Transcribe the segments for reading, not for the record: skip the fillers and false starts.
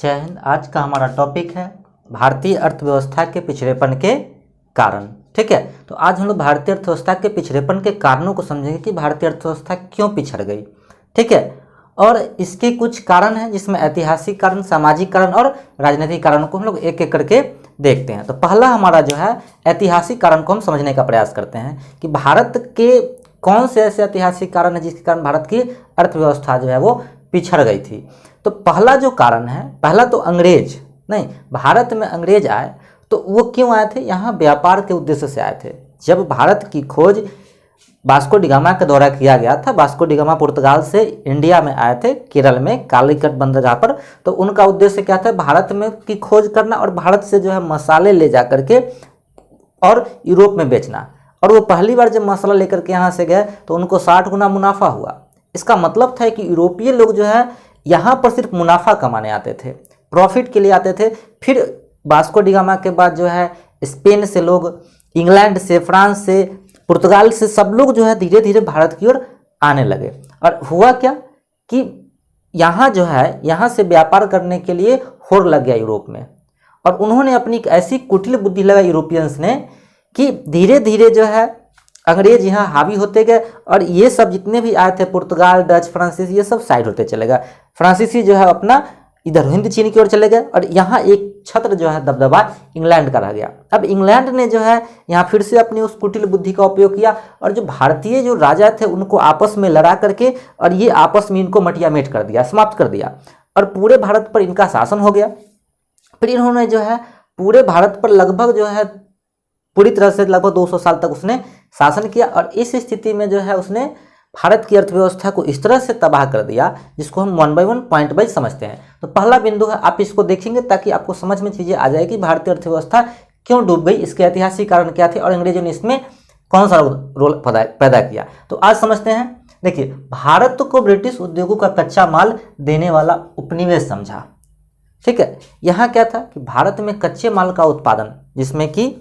जय हिंद। आज का हमारा टॉपिक है भारतीय अर्थव्यवस्था के पिछड़ेपन के कारण। ठीक है, तो आज हम लोग भारतीय अर्थव्यवस्था के पिछड़ेपन के कारणों को समझेंगे कि भारतीय अर्थव्यवस्था क्यों पिछड़ गई। ठीक है, और इसके कुछ कारण हैं जिसमें ऐतिहासिक कारण, सामाजिक कारण और राजनीतिक कारणों को हम लोग एक एक करके देखते हैं। तो पहला हमारा जो है ऐतिहासिक कारण को हम समझने का प्रयास करते हैं कि भारत के कौन से ऐसे ऐतिहासिक कारण है जिसके कारण भारत की अर्थव्यवस्था जो है वो पिछड़ गई थी। तो पहला जो कारण है, पहला तो अंग्रेज नहीं, भारत में अंग्रेज आए तो वो क्यों आए थे? यहाँ व्यापार के उद्देश्य से आए थे। जब भारत की खोज वास्को डी गामा के द्वारा किया गया था, वास्को डी गामा पुर्तगाल से इंडिया में आए थे, केरल में कालीकट बंदरगाह पर। तो उनका उद्देश्य क्या था? भारत में की खोज करना और भारत से जो है मसाले ले जा करके और यूरोप में बेचना। और वो पहली बार जब मसाला लेकर के यहाँ से गए तो उनको 60 गुना मुनाफा हुआ। इसका मतलब था कि यूरोपीय लोग जो है यहाँ पर सिर्फ मुनाफा कमाने आते थे, प्रॉफिट के लिए आते थे। फिर वास्को डी गामा के बाद जो है स्पेन से लोग, इंग्लैंड से, फ्रांस से, पुर्तगाल से सब लोग जो है धीरे धीरे भारत की ओर आने लगे। और हुआ क्या कि यहाँ जो है यहाँ से व्यापार करने के लिए होड़ लग गया यूरोप में। और उन्होंने अपनी एक ऐसी कुटिल बुद्धि लगाई यूरोपियंस ने कि धीरे धीरे जो है अंग्रेज यहाँ हावी होते गए और ये सब जितने भी आए थे, पुर्तगाल, डच, फ्रांसीसी, ये सब साइड होते चले गए। फ्रांसीसी जो है अपना इधर हिंद चीन की ओर चले गए और यहाँ एक छत्र जो है दबदबा इंग्लैंड का रह गया। अब इंग्लैंड ने जो है यहाँ फिर से अपनी उस कुटिल बुद्धि का उपयोग किया और जो भारतीय जो राजा थे उनको आपस में लड़ा करके और ये आपस में इनको मटियामेट कर दिया, समाप्त कर दिया और पूरे भारत पर इनका शासन हो गया। फिर इन्होंने जो है पूरे भारत पर लगभग जो है पूरी तरह से लगभग 200 साल तक उसने शासन किया। और इस स्थिति में जो है उसने भारत की अर्थव्यवस्था को इस तरह से तबाह कर दिया जिसको हम 1 बाय 1 पॉइंट वाइज समझते हैं। तो पहला बिंदु है, आप इसको देखेंगे ताकि आपको समझ में चीज़ें आ जाए कि भारतीय अर्थव्यवस्था क्यों डूब गई, इसके ऐतिहासिक कारण क्या थे और अंग्रेजों ने इसमें कौन सा रोल पैदा किया। तो आज समझते हैं। देखिए, भारत को ब्रिटिश उद्योगों का कच्चा माल देने वाला उपनिवेश समझा। ठीक है, यहाँ क्या था कि भारत में कच्चे माल का उत्पादन, जिसमें कि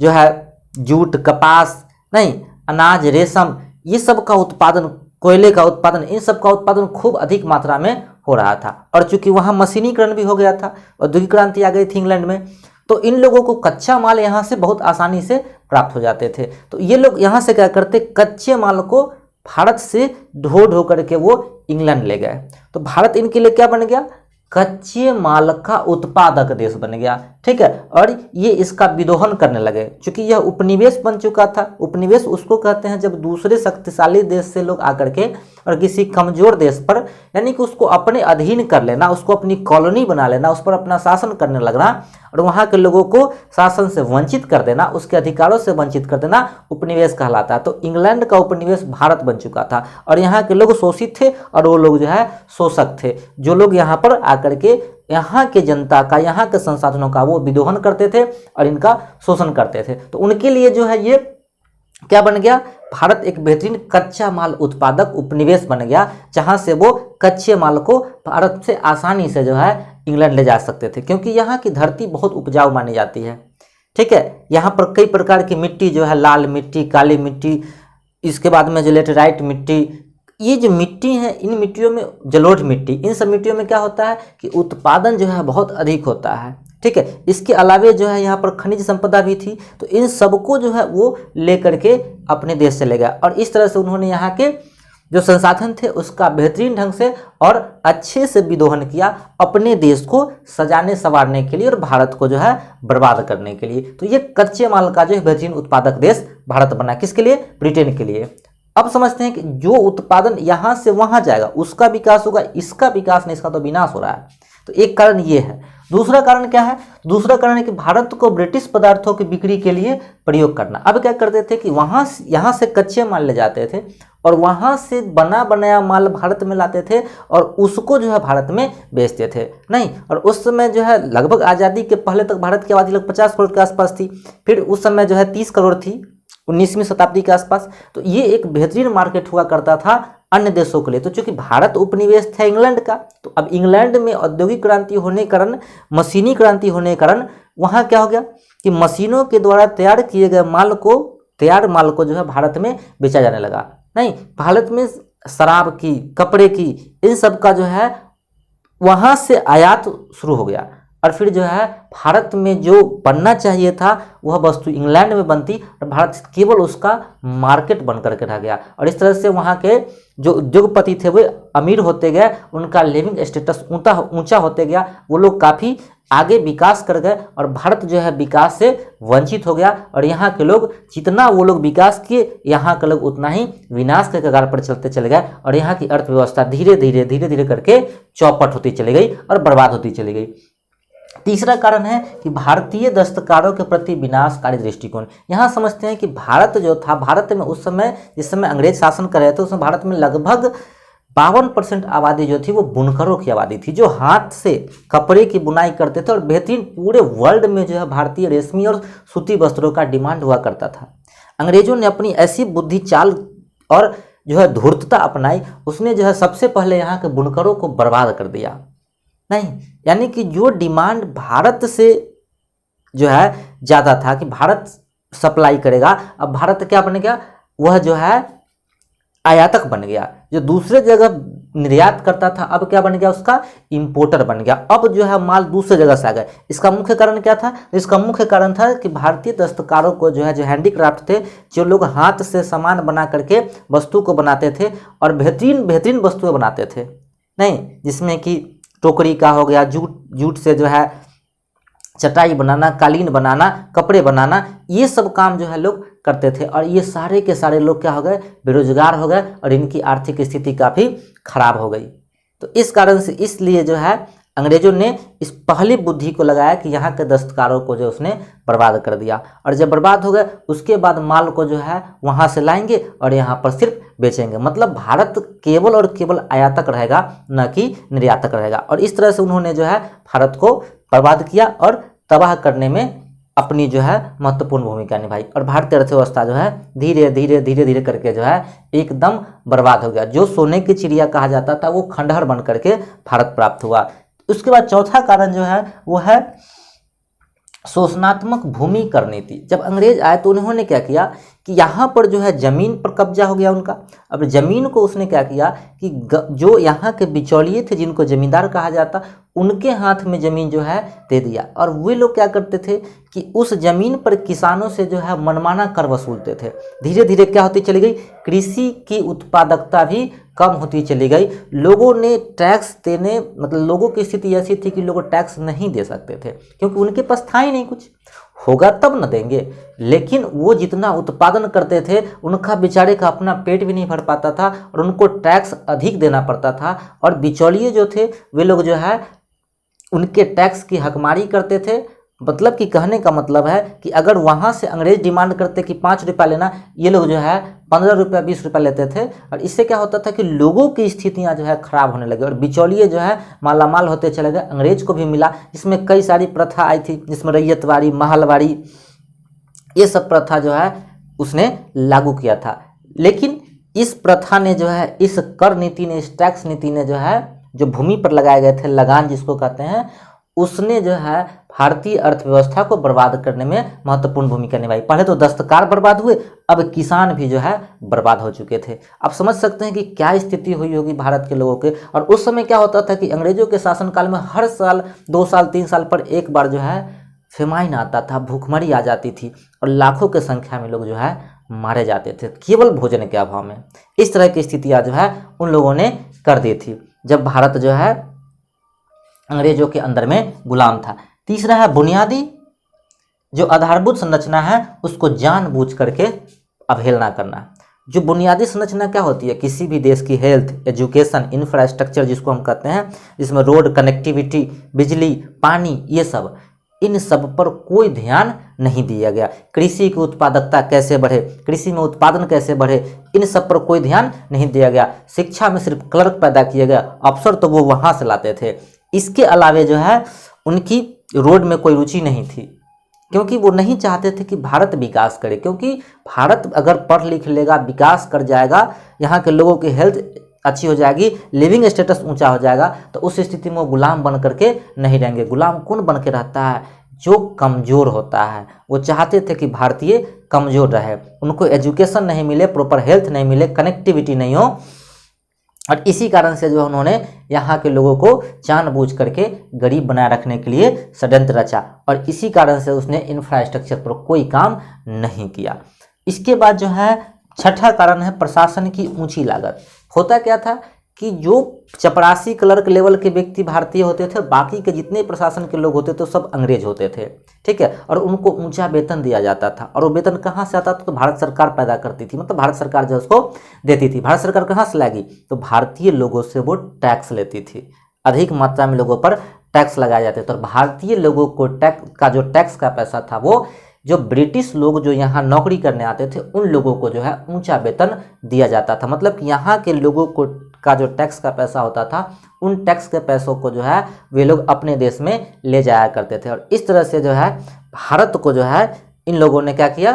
जो है जूट, कपास नहीं, अनाज, रेशम, ये सब का उत्पादन, कोयले का उत्पादन, इन सब का उत्पादन खूब अधिक मात्रा में हो रहा था। और चूंकि वहाँ मशीनीकरण भी हो गया था, औद्योगिक क्रांति आ गई थी इंग्लैंड में, तो इन लोगों को कच्चा माल यहाँ से बहुत आसानी से प्राप्त हो जाते थे। तो ये लोग यहाँ से क्या करते, कच्चे माल को भारत से ढो ढो करके वो इंग्लैंड ले गए। तो भारत इनके लिए क्या बन गया? कच्चे माल का उत्पादक देश बन गया। ठीक है, और ये इसका विदोहन करने लगे। चूंकि यह उपनिवेश बन चुका था। उपनिवेश उसको कहते हैं जब दूसरे शक्तिशाली देश से लोग आकर के और किसी कमजोर देश पर, यानी कि उसको अपने अधीन कर लेना, उसको अपनी कॉलोनी बना लेना, उस पर अपना शासन करने लगना और वहाँ के लोगों को शासन से वंचित कर देना, उसके अधिकारों से वंचित कर देना, उपनिवेश कहलाता है। तो इंग्लैंड का उपनिवेश भारत बन चुका था और यहाँ के लोग शोषित थे और वो लोग जो है शोषक थे, जो लोग यहाँ पर आकर के यहाँ के जनता का, यहाँ के संसाधनों का वो विदोहन करते थे और इनका शोषण करते थे। तो उनके लिए जो है ये क्या बन गया? भारत एक बेहतरीन कच्चा माल उत्पादक उपनिवेश बन गया, जहाँ से वो कच्चे माल को भारत से आसानी से जो है इंग्लैंड ले जा सकते थे, क्योंकि यहाँ की धरती बहुत उपजाऊ मानी जाती है। ठीक है, यहाँ पर कई प्रकार की मिट्टी जो है, लाल मिट्टी, काली मिट्टी, इसके बाद में जो लेटेराइट मिट्टी, ये जो मिट्टी है, इन मिट्टियों में जलोढ़ मिट्टी, इन सब मिट्टियों में क्या होता है कि उत्पादन जो है बहुत अधिक होता है। ठीक है, इसके अलावे जो है यहाँ पर खनिज संपदा भी थी। तो इन सबको जो है वो लेकर के अपने देश से ले गया और इस तरह से उन्होंने यहाँ के जो संसाधन थे उसका बेहतरीन ढंग से और अच्छे से विदोहन किया अपने देश को सजाने संवारने के लिए और भारत को जो है बर्बाद करने के लिए। तो ये कच्चे माल का जो है बेहतरीन उत्पादक देश भारत बना। किसके लिए? ब्रिटेन के लिए। अब समझते हैं कि जो उत्पादन यहाँ से वहाँ जाएगा उसका विकास होगा, इसका विकास नहीं, इसका तो विनाश हो रहा है। तो एक कारण ये है। दूसरा कारण क्या है? दूसरा कारण है कि भारत को ब्रिटिश पदार्थों की बिक्री के लिए प्रयोग करना। अब क्या करते थे कि यहाँ से कच्चे माल ले जाते थे और वहाँ से बना बनाया माल भारत में लाते थे और उसको जो है भारत में बेचते थे नहीं। और उस समय जो है लगभग आज़ादी के पहले तक भारत की आबादी लगभग 50 करोड़ के आसपास थी। फिर उस समय जो है 30 करोड़ थी 19वीं शताब्दी के आसपास। तो ये एक बेहतरीन मार्केट हुआ करता था अन्य देशों के लिए। तो चूंकि भारत उपनिवेश था इंग्लैंड का, तो अब इंग्लैंड में औद्योगिक क्रांति होने के कारण, मशीनी क्रांति होने के कारण वहाँ क्या हो गया कि मशीनों के द्वारा तैयार किए गए तैयार माल को जो है भारत में बेचा जाने लगा। नहीं, भारत में शराब की, कपड़े की, इन सब का जो है वहाँ से आयात शुरू हो गया और फिर जो है भारत में जो बनना चाहिए था वह वस्तु इंग्लैंड में बनती और भारत केवल उसका मार्केट बन करके रह गया। और इस तरह से वहाँ के जो उद्योगपति थे वो अमीर होते गए, उनका लिविंग स्टेटस ऊंचा होते गया, वो लोग काफ़ी आगे विकास कर गए और भारत जो है विकास से वंचित हो गया। और यहाँ के लोग जितना वो लोग विकास किए, यहाँ के लोग उतना ही विनाश के कगार पर चलते चले गए और यहाँ की अर्थव्यवस्था धीरे धीरे करके चौपट होती चली गई और बर्बाद होती चली गई। तीसरा कारण है कि भारतीय दस्तकारों के प्रति विनाशकारी दृष्टिकोण। यहाँ समझते हैं कि भारत जो था, भारत में उस समय जिस समय अंग्रेज शासन कर रहे थे उसमें भारत में लगभग 52% आबादी जो थी वो बुनकरों की आबादी थी, जो हाथ से कपड़े की बुनाई करते थे और बेहतरीन पूरे वर्ल्ड में जो है भारतीय रेशमी और सूती वस्त्रों का डिमांड हुआ करता था। अंग्रेजों ने अपनी ऐसी बुद्धि चाल और जो है धूर्तता अपनाई, उसने जो है सबसे पहले यहाँ के बुनकरों को बर्बाद कर दिया। नहीं, यानी कि जो डिमांड भारत से जो है ज़्यादा था कि भारत सप्लाई करेगा, अब भारत क्या बन गया, वह जो है आयातक बन गया। जो दूसरे जगह निर्यात करता था अब क्या बन गया, उसका इंपोर्टर बन गया। अब जो है माल दूसरे जगह से आ गया। इसका मुख्य कारण क्या था? इसका मुख्य कारण था कि भारतीय दस्तकारों को जो है, जो हैंडीक्राफ्ट थे, जो लोग हाथ से सामान बना करके वस्तु को बनाते थे और बेहतरीन वस्तुएं बनाते थे, नहीं, जिसमें कि टोकरी का हो गया, जूट से जो है चटाई बनाना, कालीन बनाना, कपड़े बनाना, ये सब काम जो है लोग करते थे। और ये सारे के सारे लोग क्या हो गए, बेरोजगार हो गए और इनकी आर्थिक स्थिति काफ़ी खराब हो गई। तो इस कारण से इसलिए जो है अंग्रेजों ने इस पहली बुद्धि को लगाया कि यहाँ के दस्तकारों को जो उसने बर्बाद कर दिया। और जब बर्बाद हो गए उसके बाद माल को जो है वहाँ से लाएंगे और यहाँ पर सिर्फ बेचेंगे। मतलब भारत केवल और केवल आयातक रहेगा, न कि निर्यातक रहेगा। और इस तरह से उन्होंने जो है भारत को बर्बाद किया और तबाह करने में अपनी जो है महत्वपूर्ण भूमिका निभाई। और भारतीय अर्थव्यवस्था जो है धीरे धीरे करके जो है एकदम बर्बाद हो गया। जो सोने की चिड़िया कहा जाता था वो खंडहर बन करके भारत प्राप्त हुआ। उसके बाद चौथा कारण जो है वो है शोषणात्मक भूमिकर नीति। जब अंग्रेज आए तो उन्होंने क्या किया कि यहाँ पर जो है ज़मीन पर कब्जा हो गया उनका। अब ज़मीन को उसने क्या किया कि जो यहाँ के बिचौलिए थे, जिनको ज़मींदार कहा जाता, उनके हाथ में ज़मीन जो है दे दिया। और वे लोग क्या करते थे कि उस ज़मीन पर किसानों से जो है मनमाना कर वसूलते थे। धीरे धीरे क्या होती चली गई, कृषि की उत्पादकता भी कम होती चली गई। लोगों ने टैक्स देने, मतलब लोगों की स्थिति ऐसी थी कि लोग टैक्स नहीं दे सकते थे क्योंकि उनके पास था ही नहीं कुछ। होगा तब न देंगे, लेकिन वो जितना उत्पादन करते थे उनका बेचारे का अपना पेट भी नहीं भर पाता था और उनको टैक्स अधिक देना पड़ता था। और बिचौलिए जो थे वे लोग जो है उनके टैक्स की हकमारी करते थे। मतलब कि कहने का मतलब है कि अगर वहाँ से अंग्रेज डिमांड करते कि 5 रुपया लेना, ये लोग जो है 15 रुपया 20 रुपया लेते थे। और इससे क्या होता था कि लोगों की स्थितियाँ जो है खराब होने लगी और बिचौलिए जो है मालामाल होते चले गए। अंग्रेज को भी मिला, जिसमें कई सारी प्रथा आई थी, जिसमें रैयतवाड़ी, महलवाड़ी, ये सब प्रथा जो है उसने लागू किया था। लेकिन इस प्रथा ने जो है, इस कर नीति ने, इस टैक्स नीति ने जो है, जो भूमि पर लगाए गए थे लगान जिसको कहते हैं, उसने जो है भारतीय अर्थव्यवस्था को बर्बाद करने में महत्वपूर्ण भूमिका निभाई। पहले तो दस्तकार बर्बाद हुए, अब किसान भी जो है बर्बाद हो चुके थे। आप समझ सकते हैं कि क्या स्थिति हुई होगी भारत के लोगों के। और उस समय क्या होता था कि अंग्रेजों के शासनकाल में हर साल 2 साल 3 साल पर एक बार जो है फेमाइन आता था, भूखमरी आ जाती थी और लाखों की संख्या में लोग जो है मारे जाते थे केवल भोजन के अभाव में। इस तरह की स्थितियाँ जो है उन लोगों ने कर दी थी जब भारत जो है अंग्रेजों के अंदर में गुलाम था। तीसरा है बुनियादी जो आधारभूत संरचना है उसको जानबूझ करके अवहेलना करना। जो बुनियादी संरचना क्या होती है, किसी भी देश की हेल्थ, एजुकेशन, इंफ्रास्ट्रक्चर जिसको हम कहते हैं, जिसमें रोड, कनेक्टिविटी, बिजली, पानी, ये सब, इन सब पर कोई ध्यान नहीं दिया गया। कृषि की उत्पादकता कैसे बढ़े, कृषि में उत्पादन कैसे बढ़े, इन सब पर कोई ध्यान नहीं दिया गया। शिक्षा में सिर्फ क्लर्क पैदा किए गए, अफसर तो वो वहाँ से लाते थे। इसके अलावे जो है उनकी रोड में कोई रुचि नहीं थी क्योंकि वो नहीं चाहते थे कि भारत विकास करे। क्योंकि भारत अगर पढ़ लिख लेगा, विकास कर जाएगा, यहाँ के लोगों की हेल्थ अच्छी हो जाएगी, लिविंग स्टेटस ऊंचा हो जाएगा, तो उस स्थिति में वो गुलाम बन करके नहीं रहेंगे। गुलाम कौन बन के रहता है? जो कमज़ोर होता है। वो चाहते थे कि भारतीय कमज़ोर रहे, उनको एजुकेशन नहीं मिले, प्रॉपर हेल्थ नहीं मिले, कनेक्टिविटी नहीं हो, और इसी कारण से जो उन्होंने यहाँ के लोगों को जानबूझ करके गरीब बनाए रखने के लिए षड्यंत्र रचा, और इसी कारण से उसने इंफ्रास्ट्रक्चर पर कोई काम नहीं किया। इसके बाद जो है छठा कारण है प्रशासन की ऊंची लागत। होता क्या था कि जो चपरासी क्लर्क लेवल के व्यक्ति भारतीय होते थे, बाकी के जितने प्रशासन के लोग होते थे सब अंग्रेज होते थे, ठीक है, और उनको ऊंचा वेतन दिया जाता था। और वो वेतन कहाँ से आता था? तो भारत सरकार पैदा करती थी, मतलब भारत सरकार जो उसको देती थी। भारत सरकार कहाँ से लाएगी? तो भारतीय लोगों से वो टैक्स लेती थी, अधिक मात्रा में लोगों पर टैक्स लगाए जाते थे। और भारतीय लोगों को टैक्स का पैसा था वो जो ब्रिटिश लोग जो यहाँ नौकरी करने आते थे उन लोगों को जो है ऊंचा वेतन दिया जाता था। मतलब कि यहाँ के लोगों को का जो टैक्स का पैसा होता था, उन टैक्स के पैसों को जो है वे लोग अपने देश में ले जाया करते थे। और इस तरह से जो है भारत को जो है इन लोगों ने क्या किया?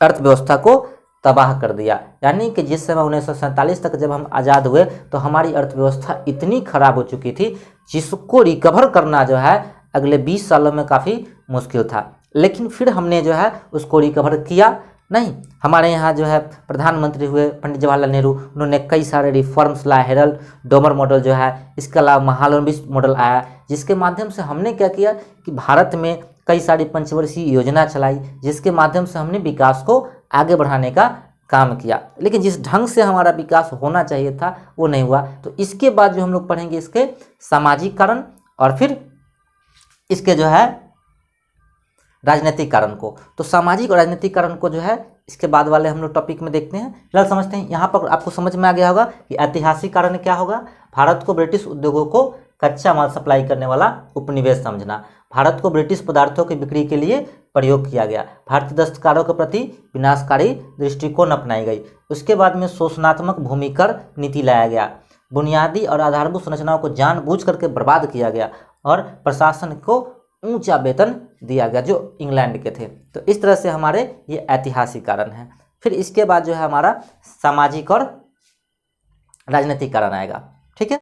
अर्थव्यवस्था को तबाह कर दिया। यानी कि जिस समय 1947 तक जब हम आज़ाद हुए तो हमारी अर्थव्यवस्था इतनी खराब हो चुकी थी जिसको रिकवर करना जो है अगले 20 सालों में काफ़ी मुश्किल था। लेकिन फिर हमने जो है उसको रिकवर किया नहीं। हमारे यहाँ जो है प्रधानमंत्री हुए पंडित जवाहरलाल नेहरू, उन्होंने कई सारे रिफॉर्म्स लाए। हेरल्ड डोमर मॉडल जो है, इसके अलावा महालनोबिस मॉडल आया, जिसके माध्यम से हमने क्या किया कि भारत में कई सारी पंचवर्षीय योजना चलाई, जिसके माध्यम से हमने विकास को आगे बढ़ाने का काम किया। लेकिन जिस ढंग से हमारा विकास होना चाहिए था वो नहीं हुआ। तो इसके बाद जो हम लोग पढ़ेंगे इसके सामाजिक कारण और फिर इसके जो है राजनीतिक कारण को। तो सामाजिक और राजनीतिक कारण को जो है इसके बाद वाले हम लोग टॉपिक में देखते हैं। फिलहाल समझते हैं। यहाँ पर आपको समझ में आ गया होगा कि ऐतिहासिक कारण क्या होगा? भारत को ब्रिटिश उद्योगों को कच्चा माल सप्लाई करने वाला उपनिवेश समझना। भारत को ब्रिटिश पदार्थों की बिक्री के लिए प्रयोग किया गया। भारतीय दस्तकारों के प्रति विनाशकारी दृष्टिकोण अपनाई गई। उसके बाद में शोषणात्मक भूमिकर नीति लाया गया। बुनियादी और आधारभूत संरचनाओं को जानबूझ करके बर्बाद किया गया और प्रशासन को ऊंचा वेतन दिया गया जो इंग्लैंड के थे। तो इस तरह से हमारे ये ऐतिहासिक कारण हैं। फिर इसके बाद जो है हमारा सामाजिक और राजनीतिक कारण आएगा।